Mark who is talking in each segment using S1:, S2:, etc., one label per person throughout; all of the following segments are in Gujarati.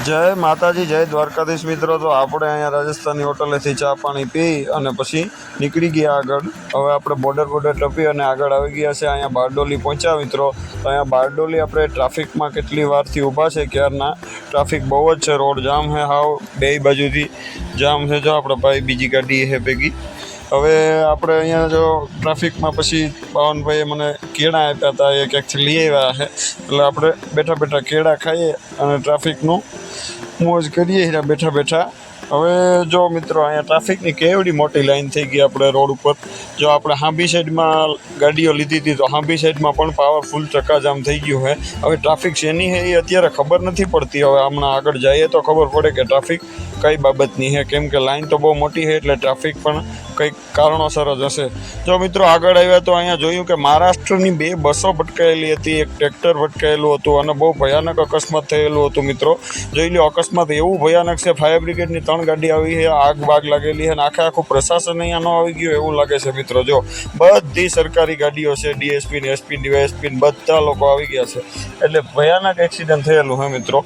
S1: जय माताजी जय द्वारकाधीश मित्रों। तो આપણે અહીંયા રાજસ્થાની હોટલેથી ચા પાણી પી અને પછી નીકળી ગયા આગળ। હવે આપણે બોર્ડર ટપી અને આગળ આવી ગયા છે। અહીંયા બારડોલી પહોંચ્યા મિત્રો। તો અહીંયા બારડોલી આપણે ટ્રાફિકમાં કેટલી વારથી ઊભા છે ક્યારના। ટ્રાફિક બહુ જ છે, રોડ જામ છે, હાવ બે બાજુથી જામ છે। જો આપણે ભાઈ બીજી ગાડી છે ભેગી। હવે આપણે અહીંયા જો ટ્રાફિકમાં પછી બાવનભાઈએ મને કેળા આપ્યા હતા, એ ક્યાંકથી લઈ આવ્યા છે, એટલે આપણે બેઠા બેઠા કેળા ખાઈએ અને ટ્રાફિકનું મોજ કરીએ બેઠા બેઠા। હવે જો મિત્રો અહીંયા ટ્રાફિકની કેવડી મોટી લાઈન થઈ ગઈ આપણે રોડ ઉપર। જો આપણે હાંભી સાઈડમાં ગાડીઓ લીધી હતી તો હાંભી સાઈડમાં પણ પાવરફુલ ચક્કાજામ થઈ ગયું છે। હવે ટ્રાફિક શેની છે એ અત્યારે ખબર નથી પડતી। હવે હમણાં આગળ જઈએ તો ખબર પડે કે ટ્રાફિક કઈ બાબતની છે, કેમ કે લાઈન તો બહુ મોટી છે એટલે ટ્રાફિક પણ કંઈક કારણોસર જ હશે। જો મિત્રો આગળ આવ્યા તો અહીંયા જોયું કે મહારાષ્ટ્રની 2 બસો ભટકાયેલી હતી, એક ટ્રેક્ટર ભટકાયેલું હતું અને બહુ ભયાનક અકસ્માત થયેલું હતું મિત્રો। જોઈ લો, અકસ્માત એવું ભયાનક છે, ફાયર બ્રિગેડની 3 ગાડી આવી છે, આગ બાગ લાગેલી છે અને આખું પ્રશાસન અહીંયા ન આવી ગયું એવું લાગે છે મિત્રો। જો બધી સરકારી ગાડીઓ છે, ડીએસપી ને એસપી ડીવાયએસપી બધા લોકો આવી ગયા છે, એટલે ભયાનક એક્સિડન્ટ થયેલું છે મિત્રો।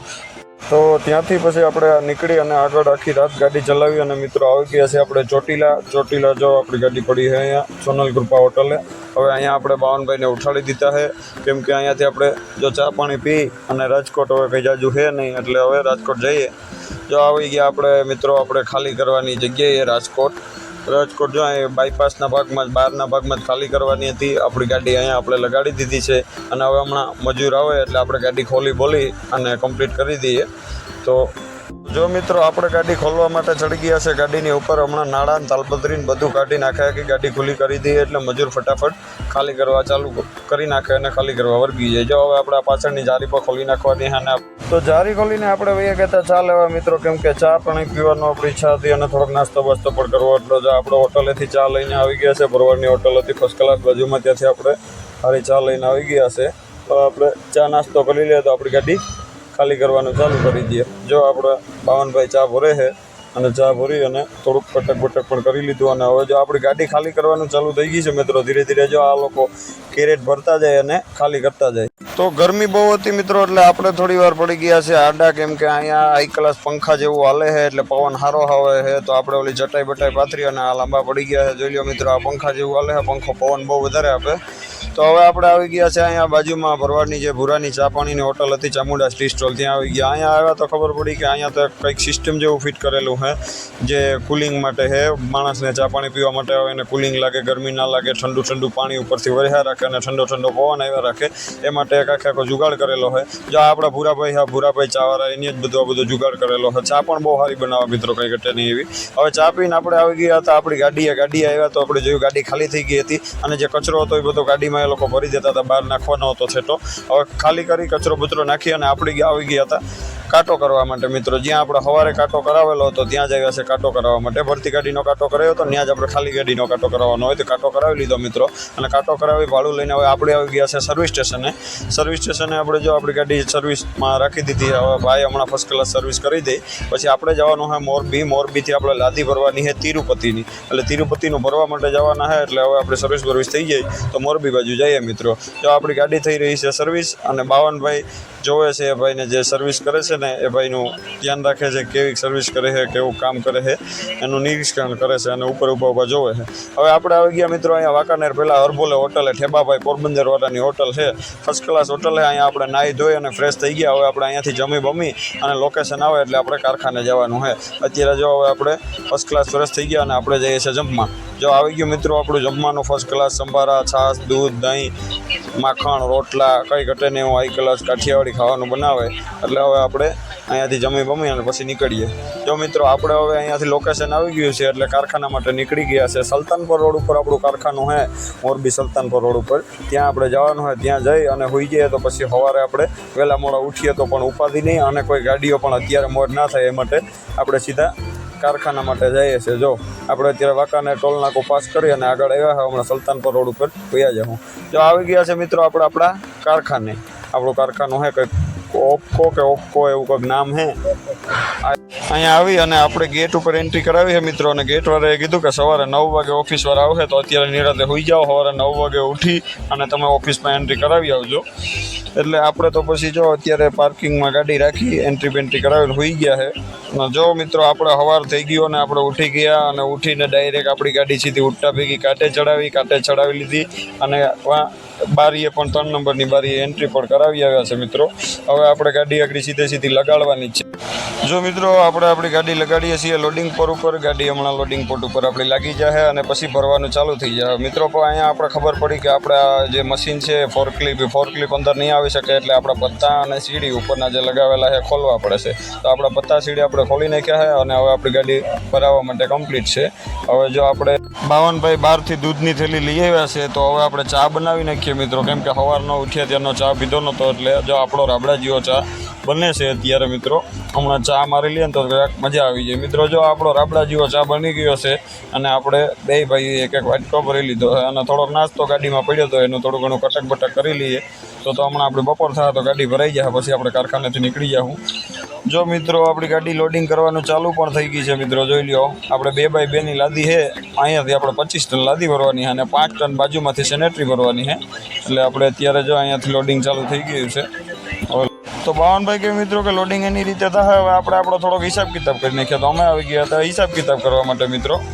S1: તો ત્યાંથી પછી આપણે નીકળી અને આગળ આખી રાત ગાડી ચલાવી અને મિત્રો આવી ગયા છે આપણે ચોટીલા। જો આપણી ગાડી પડી છે અહીંયા સોનલ કૃપા હોટલે। હવે અહીંયા આપણે બાવનભાઈને ઉઠાડી દીધા છે, કેમ કે અહીંયાથી આપણે જો ચા પાણી પી અને રાજકોટ હવે કંઈ જાજુ છે નહીં, એટલે હવે રાજકોટ જઈએ। જો આવી ગયા આપણે મિત્રો આપણે ખાલી કરવાની જગ્યાએ રાજકોટ જો અહીં બાયપાસના ભાગમાં જ બહારના ભાગમાં જ ખાલી કરવાની હતી આપણી ગાડી। અહીંયા આપણે લગાડી દીધી છે અને હવે હમણાં મજૂર આવે એટલે આપણે ગાડી બોલી અને કમ્પ્લીટ કરી દઈએ। તો જો મિત્રો આપણે ગાડી ખોલવા માટે ચડી ગયા છે ગાડીની ઉપર। હમણાં નાળા ને તાલપત્રી ને બધું કાઢી નાખે કે ગાડી ખુલ્લી કરી દઈએ એટલે મજૂર ફટાફટ ખાલી કરવા ચાલુ કરી નાખે અને ખાલી કરવા વર્ગી જાય। જો હવે આપણે પાછળની જારી પર ખોલી નાખવાની છે અને તો જારી ખોલીને આપણે વૈયા કહેતા ચા લેવા મિત્રો, કેમ કે ચા પણ પીવાનો આપણી ઈચ્છા હતી અને થોડોક નાસ્તો બાસ્તો પણ કરવો। એટલો જો આપણે હોટલેથી ચા લઈને આવી ગયા છે, ભરવાડની હોટલ હતી ફર્સ્ટ ક્લાસ બાજુમાં, ત્યાંથી આપણે સારી ચા લઈને આવી ગયા છે। તો આપણે ચા નાસ્તો કરી લઈએ તો આપણી ગાડી ખાલી કરવાનું ચાલુ કરી દઈએ। જો આપણે બાવનભાઈ ચા ભરે છે અને ચા ભરી અને થોડુંક બટક પણ કરી લીધું અને હવે જો આપણી ગાડી ખાલી કરવાનું ચાલુ થઈ ગઈ છે મિત્રો। ધીરે ધીરે જો આ લોકો કેરેટ ભરતા જાય અને ખાલી કરતા જાય। તો ગરમી બહુ હતી મિત્રો, એટલે આપણે થોડી વાર પડી ગયા છે આડા, કેમ કે અહીંયા હાઈ ક્લાસ પંખા જેવું હાલે છે એટલે પવન સારો આવે છે। તો આપણે ઓલી ચટાઈ બટાઈ પાથરી અને આ લાંબા પડી ગયા છે। જોઈ લો મિત્રો, આ પંખા જેવું હાલે છે, પંખો પવન બહુ વધારે આપે। તો હવે આપણે આવી ગયા છે અહીંયા બાજુમાં ભરવાડની જે ભૂરાની ચા પાણીની હોટલ હતી ચામુંડા ટી સ્ટોલ, ત્યાં આવી ગયા। અહીંયા આવ્યા તો ખબર પડી કે અહીંયા તો કંઈક સિસ્ટમ જેવું ફિટ કરેલું છે જે કુલિંગ માટે છે, માણસને ચા પાણી પીવા માટે આવે એને કુલિંગ લાગે, ગરમી ના લાગે, ઠંડુ પાણી ઉપરથી વરસ્યા રાખે અને ઠંડો પવન આવ્યા રાખે, એ માટે એક આખો જુગાડ કરેલો છે। જો આપણા ભૂરાભાઈ ચાવાળા એની જ બધો જુગાડ કરેલો છે। ચા પણ બહુ સારી બનાવે મિત્રો, કંઈ ઘટે નહીં એવી। હવે ચા પીને આપણે આવી ગયા હતા આપણી ગાડી આવ્યા તો આપણે જોયું ગાડી ખાલી થઈ ગઈ હતી અને જે કચરો હતો એ બધો ગાડીમાં એ લોકો ભરી દેતા હતા, બહાર નાખવાનો હતો છેટો। હવે ખાલી કરી કચરો બચરો નાખી અને આપણે આવી ગયા હતા કાંટો કરવા માટે મિત્રો। જ્યાં આપણે સવારે કાંટો કરાવેલો હતો ત્યાં જ આવ્યા છે કાંટો કરાવવા માટે। ભરતી ગાડીનો કાંટો કરાવ્યો હતો, ત્યાં જ આપણે ખાલી ગાડીનો કાંટો કરાવવાનો હોય તો કાંટો કરાવી લીધો મિત્રો અને કાંટો કરાવી ભાડું લઈને હવે આપણે આવી ગયા છે સર્વિસ સ્ટેશને। આપણે જો આપણી ગાડી સર્વિસમાં રાખી દીધી। હવે ભાઈ હમણાં ફર્સ્ટ ક્લાસ સર્વિસ કરી દે, પછી આપણે જવાનું છે મોરબીથી આપણે લાદી ભરવાની છે તિરુપતિની, એટલે તિરુપતિનું ભરવા માટે જવાના છે, એટલે હવે આપણે સર્વિસ થઈ જાય તો મોરબી બાજુ જઈએ મિત્રો। જો આપણી ગાડી થઈ રહી છે સર્વિસ અને બાવનભાઈ જોવે છે એ ભાઈને જે સર્વિસ કરે છે ને એ ભાઈનું ધ્યાન રાખે છે, કેવી સર્વિસ કરે છે, કેવું કામ કરે છે એનું નિરીક્ષણ કરે છે અને ઉપર ઊભા જોવે છે। હવે આપણે આવી ગયા મિત્રો અહીંયા વાંકાનેર પહેલાં હરબોલે હોટલે, ઠેબાભાઈ પોરબંદરવાળાની હોટલ છે, ફર્સ્ટ ક્લાસ હોટલ છે। અહીંયા આપણે નાહી ધોઈ અને ફ્રેશ થઈ ગયા। હવે આપણે અહીંયાથી જમી બમી અને લોકેશન આવે એટલે આપણે કારખાને જવાનું છે। અત્યારે જો હવે આપણે ફર્સ્ટ ક્લાસ ફ્રેશ થઈ ગયા અને આપણે જઈએ છીએ જમવા। જો આવી ગયું મિત્રો આપણું જમવાનું ફર્સ્ટ ક્લાસ, સંભારા, છાશ, દૂધ, દહીં, માખણ, રોટલા, કંઈ ઘટે નહીં એવું હાઈ ક્લાસ કાઠિયાવાડી ખાવાનું બનાવે। એટલે હવે આપણે અહીંયાથી જમી બમી અને પછી નીકળીએ। જો મિત્રો આપણે હવે અહીંયાથી લોકેશન આવી ગયું છે એટલે કારખાના માટે નીકળી ગયા છે। સલ્તાનપુર રોડ ઉપર આપણું કારખાનું છે, મોરબી સલ્તાનપુર રોડ ઉપર, ત્યાં આપણે જવાનું હોય। ત્યાં જઈ અને હોઈ જઈએ તો પછી સવારે આપણે વહેલા મોડા ઉઠીએ તો પણ ઉપાધિ નહીં અને કોઈ ગાડીઓ પણ અત્યારે મોડ ના થાય એ માટે આપણે સીધા કારખાના માટે જઈએ છીએ। જો આપણે અત્યારે વાંકાનેર ટોલ નાકો પાસ કરી અને આગળ આવ્યા હોય, હમણાં સલ્તાનપુર રોડ ઉપર વયા જાઉં। જો આવી ગયા છે મિત્રો આપણે આપણા કારખાને। આપણું કારખાનું છે કંઈક ઓપકો એવું કંઈક નામ છે। અહીંયા આવી અને આપણે ગેટ ઉપર એન્ટ્રી કરાવી છે મિત્રો, અને ગેટવાળાએ કીધું કે સવારે 9 વાગે ઓફિસવાળા આવશે તો અત્યારે નિરાતે હોઈ જાઓ, સવારે 9 વાગે ઉઠી અને તમે ઓફિસમાં એન્ટ્રી કરાવી આવજો। એટલે આપણે તો પછી જો અત્યારે પાર્કિંગમાં ગાડી રાખી એન્ટ્રી બેન્ટ્રી કરાવીને હોઈ ગયા છે. અને જો મિત્રો આપણે સવાર થઈ ગયો અને આપણે ઉઠી ગયા અને ઉઠીને ડાયરેક્ટ આપણી ગાડી સીધી ઉઠતા ભેગી કાંઠે ચડાવી લીધી અને બારીએ પણ 3 નંબરની બારીએ એન્ટ્રી પણ કરાવી આવ્યા છે મિત્રો. હવે આપણે ગાડી આગળ સીધી લગાડવાની છે. જો મિત્રો આપણે આપણી ગાડી લગાડીએ છીએ લોડિંગ પર ઉપર, ગાડી હમણાં લોડિંગ પોર્ટ ઉપર આપણી લાગી જાય અને પછી ભરવાનું ચાલુ થઈ જાય મિત્રો. પણ અહીંયા આપણે ખબર પડી કે આપણે આ જે મશીન છે ફોરક્લિપ અંદર નહીં આવી શકે, એટલે આપણા પત્તા અને સીડી ઉપરના જે લગાવેલા છે ખોલવા પડે છે. તો આપણા પત્તા સીડી આપણે ખોલી નાખ્યા છે અને હવે આપણી ગાડી ભરાવવા માટે કમ્પ્લીટ છે. હવે જો આપણે બાવનભાઈ બહારથી દૂધની થેલી લઈ આવ્યા છે, તો હવે આપણે ચા બનાવી નાખીએ મિત્રો, કેમ કે સવારનો ઉઠ્યા ત્યારનો ચા પીધો નહોતો, એટલે જો આપણો રાબડા જેવો ચા બને છે અત્યારે મિત્રો. હમણાં ચા મારી લઈએ ને તો મજા આવી જાય મિત્રો. જો આપણો રાબડા જેવો ચા બની ગયો છે અને આપણે બે ભાઈ એક વાટકો ભરી લીધો છે અને થોડોક નાસ્તો ગાડીમાં પડ્યો હતો, એનું થોડું ઘણું કટક બટક કરી લઈએ તો હમણાં આપણે બપોર થાય તો ગાડી ભરાઈ જાય, પછી આપણે કારખાનેથી નીકળી જાઉં. જો મિત્રો આપણી ગાડી લોડિંગ કરવાનું ચાલુ પણ થઈ ગઈ છે મિત્રો. જોઈ લો, આપણે 2x2ની લાદી છે, અહીંયાથી આપણે 25 ટન લાદી ભરવાની છે અને 5 ટન બાજુમાંથી સેનેટરી ભરવાની છે. એટલે આપણે અત્યારે જો અહીંયાથી લોડિંગ ચાલુ થઈ ગયું છે. હવે તો બાવનભાઈ કે મિત્રો કે લોડિંગ એની રીતે થાય, હવે આપણે આપણો થોડોક હિસાબ કિતાબ કરી નાખ્યા, તો અમે આવી ગયા હતા હિસાબ કિતાબ કરવા માટે મિત્રો.